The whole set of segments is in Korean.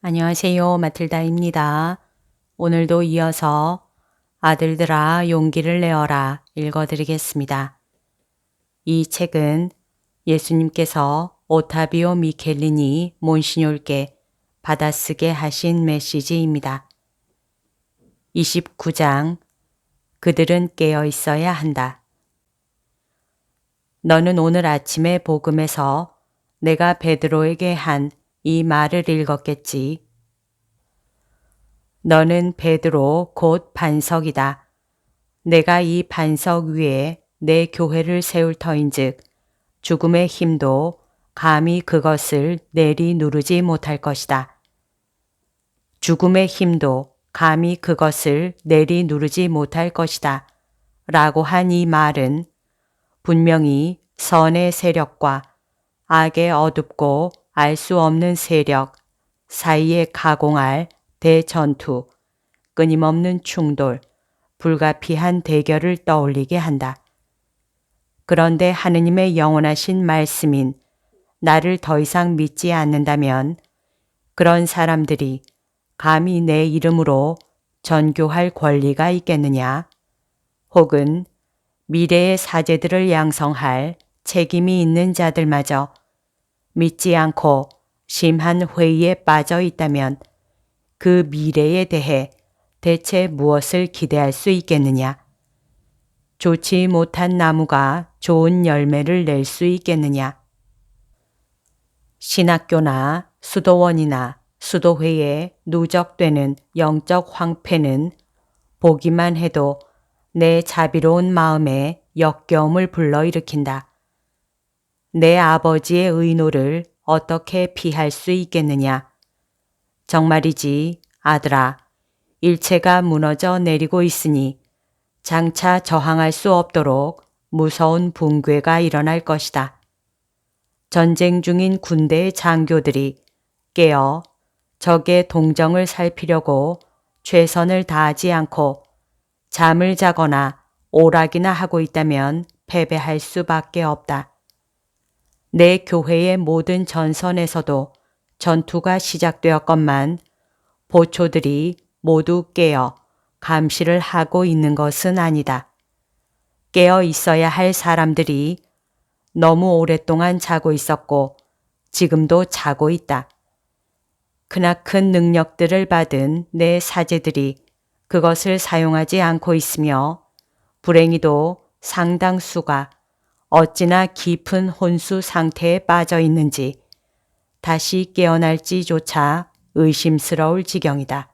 안녕하세요. 마틀다입니다. 오늘도 이어서 아들들아 용기를 내어라 읽어드리겠습니다. 이 책은 예수님께서 오타비오 미켈리니 몬시뇰께 받아쓰게 하신 메시지입니다. 29장 그들은 깨어 있어야 한다. 너는 오늘 아침에 복음에서 내가 베드로에게 한 이 말을 읽었겠지. 너는 베드로 곧 반석이다. 내가 이 반석 위에 내 교회를 세울 터인즉 죽음의 힘도 감히 그것을 내리 누르지 못할 것이다. 죽음의 힘도 감히 그것을 내리 누르지 못할 것이다. 라고 한 이 말은 분명히 선의 세력과 악의 어둡고 알 수 없는 세력 사이에 가공할 대전투, 끊임없는 충돌, 불가피한 대결을 떠올리게 한다. 그런데 하느님의 영원하신 말씀인 나를 더 이상 믿지 않는다면 그런 사람들이 감히 내 이름으로 전교할 권리가 있겠느냐? 혹은 미래의 사제들을 양성할 책임이 있는 자들마저 믿지 않고 심한 회의에 빠져 있다면 그 미래에 대해 대체 무엇을 기대할 수 있겠느냐? 좋지 못한 나무가 좋은 열매를 낼 수 있겠느냐? 신학교나 수도원이나 수도회에 누적되는 영적 황폐는 보기만 해도 내 자비로운 마음에 역겨움을 불러일으킨다. 내 아버지의 의노를 어떻게 피할 수 있겠느냐? 정말이지, 아들아. 일체가 무너져 내리고 있으니 장차 저항할 수 없도록 무서운 붕괴가 일어날 것이다. 전쟁 중인 군대의 장교들이 깨어 적의 동정을 살피려고 최선을 다하지 않고 잠을 자거나 오락이나 하고 있다면 패배할 수밖에 없다. 내 교회의 모든 전선에서도 전투가 시작되었건만 보초들이 모두 깨어 감시를 하고 있는 것은 아니다. 깨어 있어야 할 사람들이 너무 오랫동안 자고 있었고 지금도 자고 있다. 크나큰 능력들을 받은 내 사제들이 그것을 사용하지 않고 있으며 불행히도 상당수가 어찌나 깊은 혼수 상태에 빠져 있는지 다시 깨어날지조차 의심스러울 지경이다.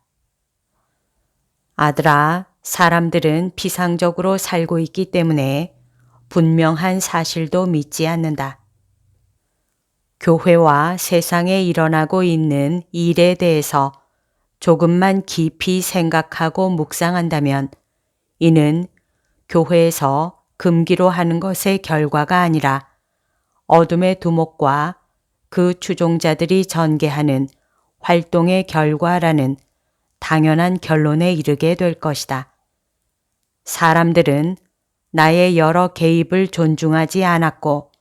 아들아, 사람들은 피상적으로 살고 있기 때문에 분명한 사실도 믿지 않는다. 교회와 세상에 일어나고 있는 일에 대해서 조금만 깊이 생각하고 묵상한다면 이는 교회에서 금기로 하는 것의 결과가 아니라 어둠의 두목과 그 추종자들이 전개하는 활동의 결과라는 당연한 결론에 이르게 될 것이다. 사람들은 나의 여러 개입을 존중하지 않았고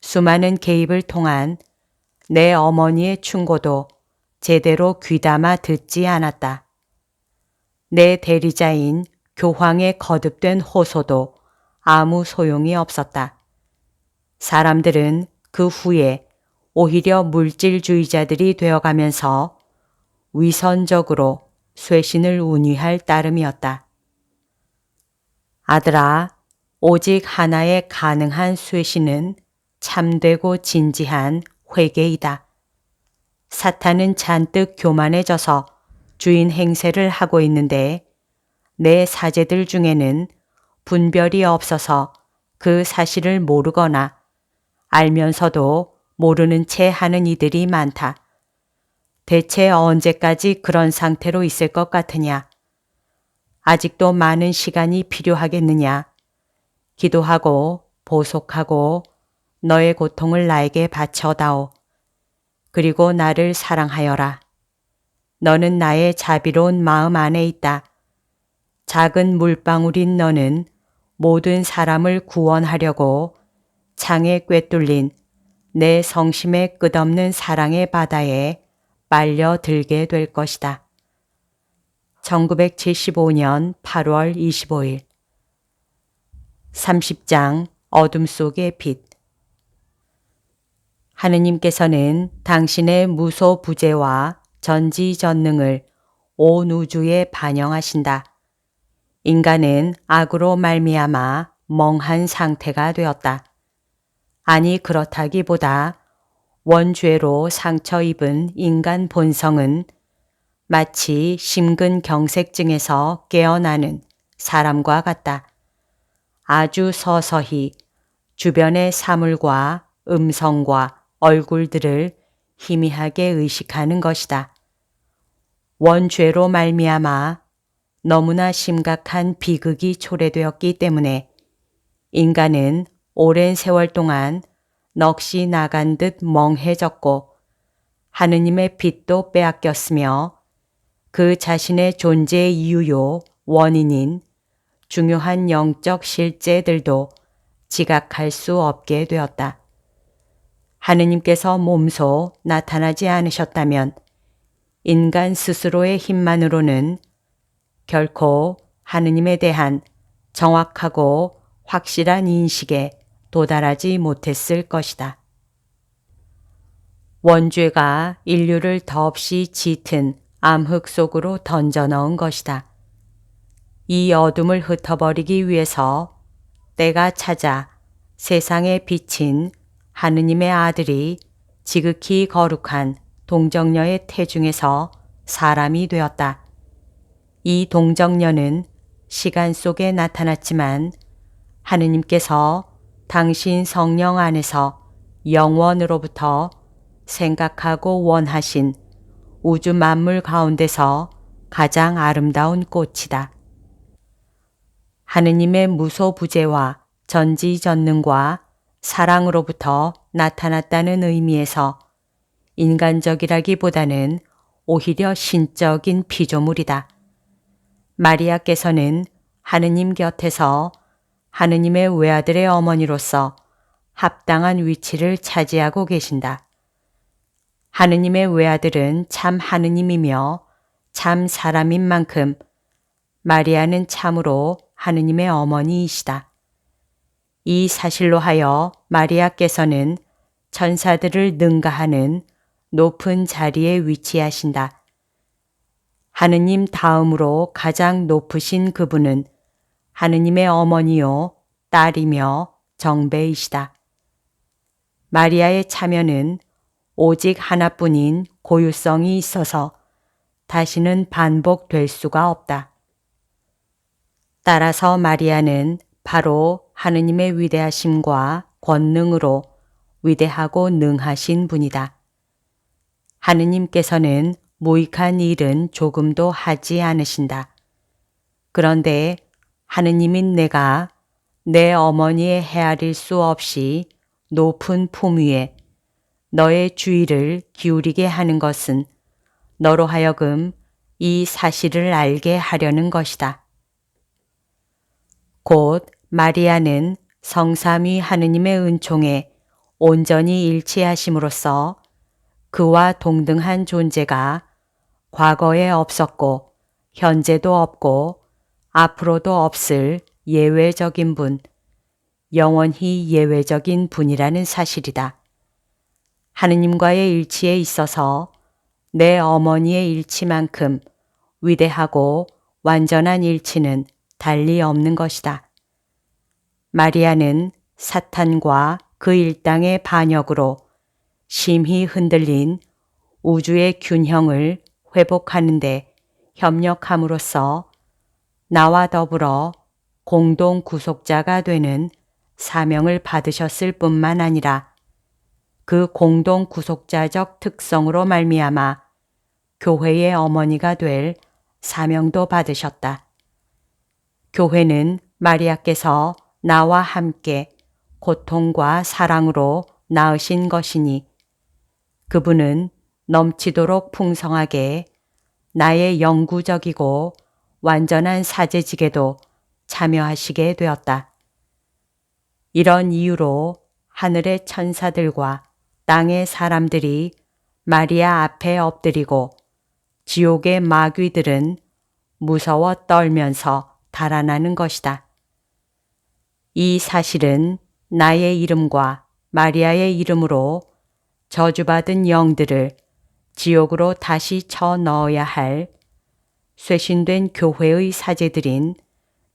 수많은 개입을 통한 내 어머니의 충고도 제대로 귀담아 듣지 않았다. 내 대리자인 교황의 거듭된 호소도 아무 소용이 없었다. 사람들은 그 후에 오히려 물질주의자들이 되어가면서 위선적으로 쇄신을 운위할 따름이었다. 아들아, 오직 하나의 가능한 쇄신은 참되고 진지한 회개이다. 사탄은 잔뜩 교만해져서 주인 행세를 하고 있는데 내 사제들 중에는 분별이 없어서 그 사실을 모르거나 알면서도 모르는 채 하는 이들이 많다. 대체 언제까지 그런 상태로 있을 것 같으냐? 아직도 많은 시간이 필요하겠느냐? 기도하고 보속하고 너의 고통을 나에게 바쳐다오. 그리고 나를 사랑하여라. 너는 나의 자비로운 마음 안에 있다. 작은 물방울인 너는 모든 사람을 구원하려고 창에 꿰뚫린 내 성심의 끝없는 사랑의 바다에 빨려들게 될 것이다. 1975년 8월 25일 30장 어둠 속의 빛. 하느님께서는 당신의 무소부재와 전지전능을 온 우주에 반영하신다. 인간은 악으로 말미암아 멍한 상태가 되었다. 아니 그렇다기보다 원죄로 상처 입은 인간 본성은 마치 심근경색증에서 깨어나는 사람과 같다. 아주 서서히 주변의 사물과 음성과 얼굴들을 희미하게 의식하는 것이다. 원죄로 말미암아 너무나 심각한 비극이 초래되었기 때문에 인간은 오랜 세월 동안 넋이 나간 듯 멍해졌고 하느님의 빛도 빼앗겼으며 그 자신의 존재의 이유요 원인인 중요한 영적 실제들도 지각할 수 없게 되었다. 하느님께서 몸소 나타나지 않으셨다면 인간 스스로의 힘만으로는 결코 하느님에 대한 정확하고 확실한 인식에 도달하지 못했을 것이다. 원죄가 인류를 더없이 짙은 암흑 속으로 던져 넣은 것이다. 이 어둠을 흩어버리기 위해서 때가 찾아 세상에 비친 하느님의 아들이 지극히 거룩한 동정녀의 태중에서 사람이 되었다. 이 동정녀는 시간 속에 나타났지만 하느님께서 당신 성령 안에서 영원으로부터 생각하고 원하신 우주 만물 가운데서 가장 아름다운 꽃이다. 하느님의 무소부재와 전지전능과 사랑으로부터 나타났다는 의미에서 인간적이라기보다는 오히려 신적인 피조물이다. 마리아께서는 하느님 곁에서 하느님의 외아들의 어머니로서 합당한 위치를 차지하고 계신다. 하느님의 외아들은 참 하느님이며 참 사람인 만큼 마리아는 참으로 하느님의 어머니이시다. 이 사실로 하여 마리아께서는 천사들을 능가하는 높은 자리에 위치하신다. 하느님 다음으로 가장 높으신 그분은 하느님의 어머니요 딸이며 정배이시다. 마리아의 참여는 오직 하나뿐인 고유성이 있어서 다시는 반복될 수가 없다. 따라서 마리아는 바로 하느님의 위대하심과 권능으로 위대하고 능하신 분이다. 하느님께서는 무익한 일은 조금도 하지 않으신다. 그런데 하느님인 내가 내 어머니의 헤아릴 수 없이 높은 품 위에 너의 주의를 기울이게 하는 것은 너로 하여금 이 사실을 알게 하려는 것이다. 곧 마리아는 성삼위 하느님의 은총에 온전히 일치하심으로써 그와 동등한 존재가 과거에 없었고 현재도 없고 앞으로도 없을 예외적인 분, 영원히 예외적인 분이라는 사실이다. 하느님과의 일치에 있어서 내 어머니의 일치만큼 위대하고 완전한 일치는 달리 없는 것이다. 마리아는 사탄과 그 일당의 반역으로 심히 흔들린 우주의 균형을 회복하는 데 협력함으로써 나와 더불어 공동 구속자가 되는 사명을 받으셨을 뿐만 아니라 그 공동 구속자적 특성으로 말미암아 교회의 어머니가 될 사명도 받으셨다. 교회는 마리아께서 나와 함께 고통과 사랑으로 낳으신 것이니 그분은 넘치도록 풍성하게 나의 영구적이고 완전한 사제직에도 참여하시게 되었다. 이런 이유로 하늘의 천사들과 땅의 사람들이 마리아 앞에 엎드리고 지옥의 마귀들은 무서워 떨면서 달아나는 것이다. 이 사실은 나의 이름과 마리아의 이름으로 저주받은 영들을 지옥으로 다시 쳐 넣어야 할 쇄신된 교회의 사제들인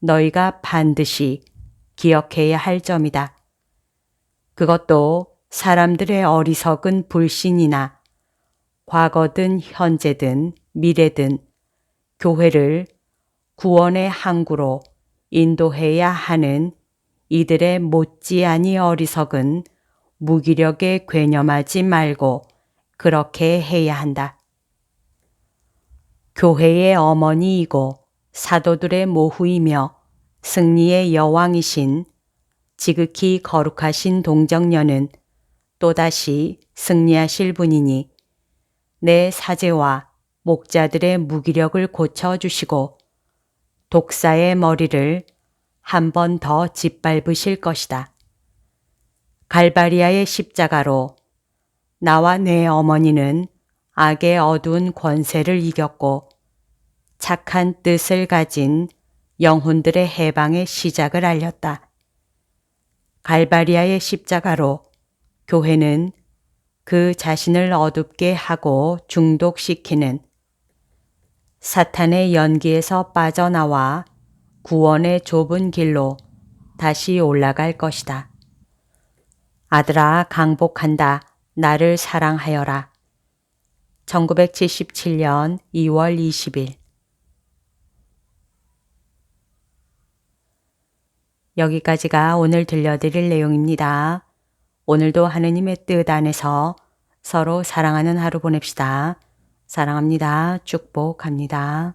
너희가 반드시 기억해야 할 점이다. 그것도 사람들의 어리석은 불신이나 과거든 현재든 미래든 교회를 구원의 항구로 인도해야 하는 이들의 못지않이 어리석은 무기력에 괴념하지 말고 그렇게 해야 한다. 교회의 어머니이고 사도들의 모후이며 승리의 여왕이신 지극히 거룩하신 동정녀는 또다시 승리하실 분이니 내 사제와 목자들의 무기력을 고쳐주시고 독사의 머리를 한 번 더 짓밟으실 것이다. 갈바리아의 십자가로 나와 내 어머니는 악의 어두운 권세를 이겼고 착한 뜻을 가진 영혼들의 해방의 시작을 알렸다. 갈바리아의 십자가로 교회는 그 자신을 어둡게 하고 중독시키는 사탄의 연기에서 빠져나와 구원의 좁은 길로 다시 올라갈 것이다. 아들아, 강복한다. 나를 사랑하여라. 1977년 2월 20일. 여기까지가 오늘 들려드릴 내용입니다. 오늘도 하느님의 뜻 안에서 서로 사랑하는 하루 보냅시다. 사랑합니다. 축복합니다.